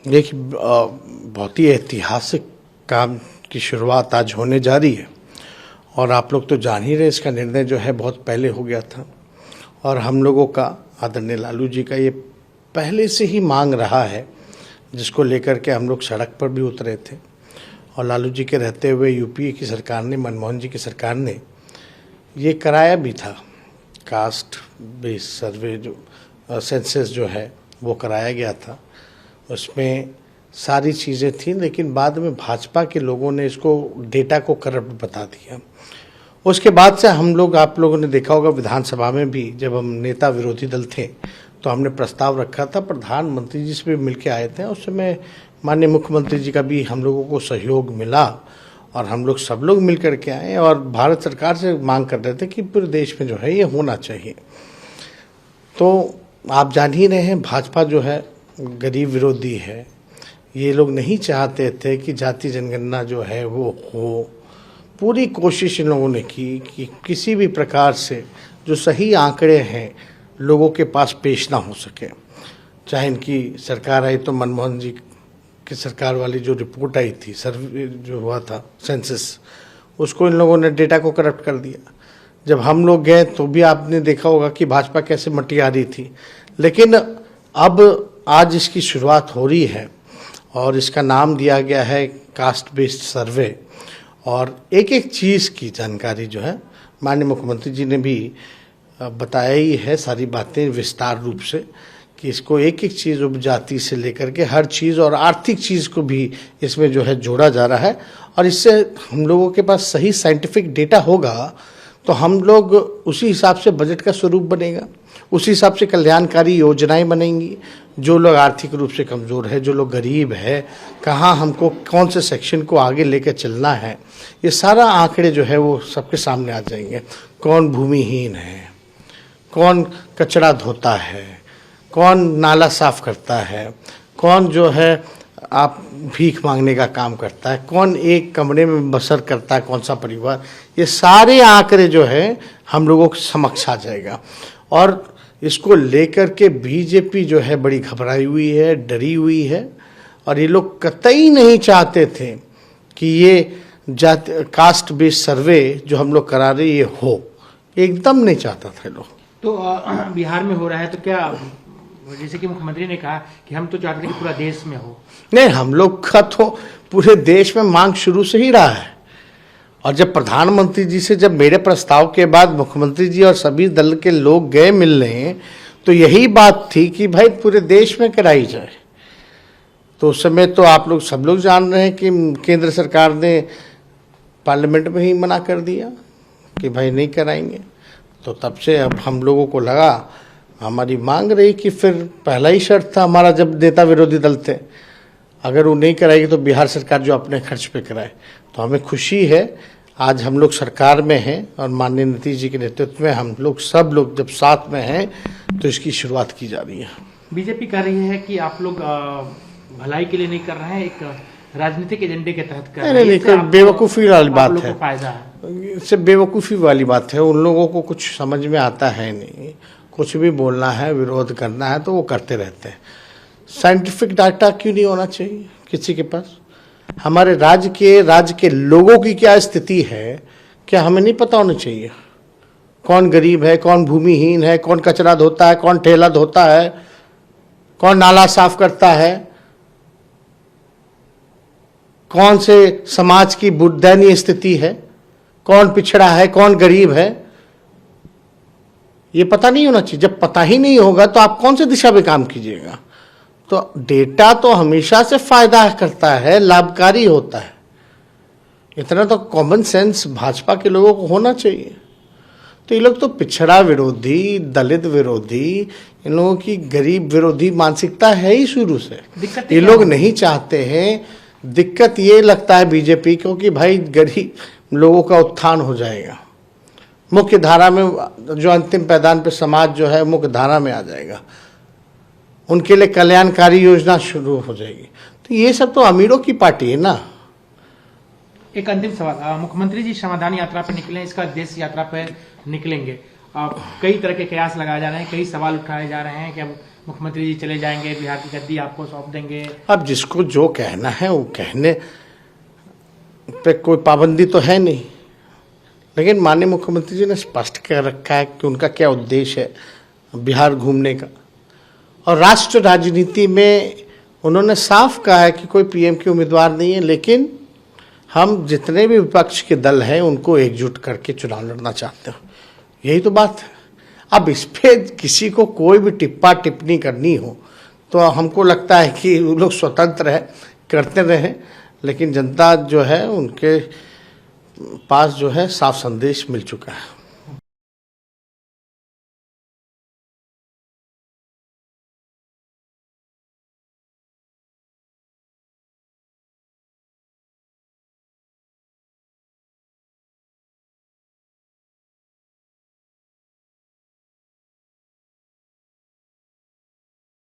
देखिए, बहुत ही ऐतिहासिक काम की शुरुआत आज होने जा रही है और आप लोग तो जान ही रहे, इसका निर्णय जो है बहुत पहले हो गया था और हम लोगों का, आदरणीय लालू जी का ये पहले से ही मांग रहा है, जिसको लेकर के हम लोग सड़क पर भी उतरे थे। और लालू जी के रहते हुए यूपीए की सरकार ने, मनमोहन जी की सरकार ने ये कराया भी था, कास्ट बेस सर्वे जो सेंसस जो है वो कराया गया था। उसमें सारी चीज़ें थी, लेकिन बाद में भाजपा के लोगों ने इसको डेटा को करप्ट बता दिया। उसके बाद से हम लोग, आप लोगों ने देखा होगा विधानसभा में भी, जब हम नेता विरोधी दल थे तो हमने प्रस्ताव रखा था, प्रधानमंत्री जी से भी मिलके आए थे। उस समय माननीय मुख्यमंत्री जी का भी हम लोगों को सहयोग मिला और हम लोग सब लोग मिल करके आए और भारत सरकार से मांग कर रहे थे कि पूरे देश में जो है ये होना चाहिए। तो आप जान ही रहे हैं, भाजपा जो है गरीब विरोधी है। ये लोग नहीं चाहते थे कि जाति जनगणना जो है वो हो। पूरी कोशिश इन लोगों ने की कि किसी भी प्रकार से जो सही आंकड़े हैं लोगों के पास पेश ना हो सके। चाहे इनकी सरकार आई तो मनमोहन जी की सरकार वाली जो रिपोर्ट आई थी, सर्वे जो हुआ था सेंसस, उसको इन लोगों ने डेटा को करप्ट कर दिया। जब हम लोग गए तो भी आपने देखा होगा कि भाजपा कैसे मटिया रही थी। लेकिन अब आज इसकी शुरुआत हो रही है और इसका नाम दिया गया है कास्ट बेस्ड सर्वे। और एक एक चीज़ की जानकारी जो है माननीय मुख्यमंत्री जी ने भी बताया ही है, सारी बातें विस्तार रूप से, कि इसको एक एक चीज़ उपजाति से लेकर के हर चीज़ और आर्थिक चीज़ को भी इसमें जो है जोड़ा जा रहा है। और इससे हम लोगों के पास सही साइंटिफिक डेटा होगा तो हम लोग उसी हिसाब से बजट का स्वरूप बनेगा, उसी हिसाब से कल्याणकारी योजनाएं बनेंगी। जो लोग आर्थिक रूप से कमज़ोर है, जो लोग गरीब है, कहाँ हमको कौन से सेक्शन को आगे लेकर चलना है, ये सारा आंकड़े जो है वो सबके सामने आ जाएंगे। कौन भूमिहीन है, कौन कचरा धोता है, कौन नाला साफ करता है, कौन जो है आप भीख मांगने का काम करता है, कौन एक कमरे में बसर करता है, कौन सा परिवार, ये सारे आंकड़े जो है हम लोगों के समक्ष आ जाएगा। और इसको लेकर के बीजेपी जो है बड़ी घबराई हुई है, डरी हुई है और ये लोग कतई नहीं चाहते थे कि ये कास्ट बेस्ड सर्वे जो हम लोग करा रहे ये हो, एकदम नहीं चाहता था लोग। तो बिहार में हो रहा है तो क्या, जैसे कि मुख्यमंत्री ने कहा कि हम तो चाहते हैं कि पूरा देश में हो। नहीं, हम लोग का तो पूरे देश में मांग शुरू से ही रहा है। और जब प्रधानमंत्री जी से, जब मेरे प्रस्ताव के बाद मुख्यमंत्री जी और सभी दल के लोग गए मिलने, तो यही बात थी कि भाई पूरे देश में कराई जाए। तो उस समय तो आप लोग सब लोग जान रहे हैं कि केंद्र सरकार ने पार्लियामेंट में ही मना कर दिया कि भाई नहीं कराएंगे। तो तब से अब हम लोगों को लगा, हमारी मांग रही कि फिर पहला ही शर्त था हमारा, जब नेता विरोधी दल थे, अगर वो नहीं कराएगी तो बिहार सरकार जो अपने खर्च पे कराए। तो हमें खुशी है आज हम लोग सरकार में हैं और माननीय नीतीश जी के नेतृत्व में हम लोग सब लोग जब साथ में हैं तो इसकी शुरुआत की जा रही है। बीजेपी कह रही है कि आप लोग भलाई के लिए नहीं कर रहे हैं, एक राजनीतिक एजेंडे के तहत कर रहे हैं। नहीं, बेवकूफ़ी वाली बात है, फायदा है, इससे बेवकूफ़ी वाली बात है। उन लोगों को कुछ समझ में आता है नहीं, कुछ भी बोलना है, विरोध करना है तो वो करते रहते हैं। साइंटिफिक डाटा क्यों नहीं होना चाहिए किसी के पास? हमारे राज्य के लोगों की क्या स्थिति है, क्या हमें नहीं पता होना चाहिए? कौन गरीब है, कौन भूमिहीन है, कौन कचरा धोता है, कौन ठेला धोता है, कौन नाला साफ करता है, कौन से समाज की दयनीय स्थिति है, कौन पिछड़ा है, कौन गरीब है, ये पता नहीं होना चाहिए। जब पता ही नहीं होगा तो आप कौन से दिशा में काम कीजिएगा? तो डेटा तो हमेशा से फायदा करता है, लाभकारी होता है। इतना तो कॉमन सेंस भाजपा के लोगों को होना चाहिए। तो ये लोग तो पिछड़ा विरोधी, दलित विरोधी, इन लोगों की गरीब विरोधी मानसिकता है ही शुरू से। ये लोग नहीं चाहते हैं। दिक्कत ये लगता है बीजेपी को कि भाई गरीब लोगों का उत्थान हो जाएगा, मुख्य धारा में, जो अंतिम पैदान पे समाज जो है मुख्य धारा में आ जाएगा, उनके लिए कल्याणकारी योजना शुरू हो जाएगी। तो ये सब तो अमीरों की पार्टी है ना। एक अंतिम सवाल, मुख्यमंत्री जी समाधान यात्रा पर निकले, इसका देश यात्रा पर निकलेंगे, कई तरह के कयास लगाए जा रहे हैं, कई सवाल उठाए जा रहे हैं कि अब मुख्यमंत्री जी चले जाएंगे, बिहार की गद्दी आपको सौंप देंगे। अब जिसको जो कहना है वो कहने पे कोई पाबंदी तो है नहीं, लेकिन माननीय मुख्यमंत्री जी ने स्पष्ट कर रखा है कि उनका क्या उद्देश्य है बिहार घूमने का। और राष्ट्र राजनीति में उन्होंने साफ कहा है कि कोई पीएम की उम्मीदवार नहीं है, लेकिन हम जितने भी विपक्ष के दल हैं उनको एकजुट करके चुनाव लड़ना चाहते हैं। यही तो बात है। अब इस पे किसी को कोई भी टिप्पा टिप्पणी करनी हो तो हमको लगता है कि वो लोग स्वतंत्र है, करते रहें, लेकिन जनता जो है उनके पास जो है साफ संदेश मिल चुका है।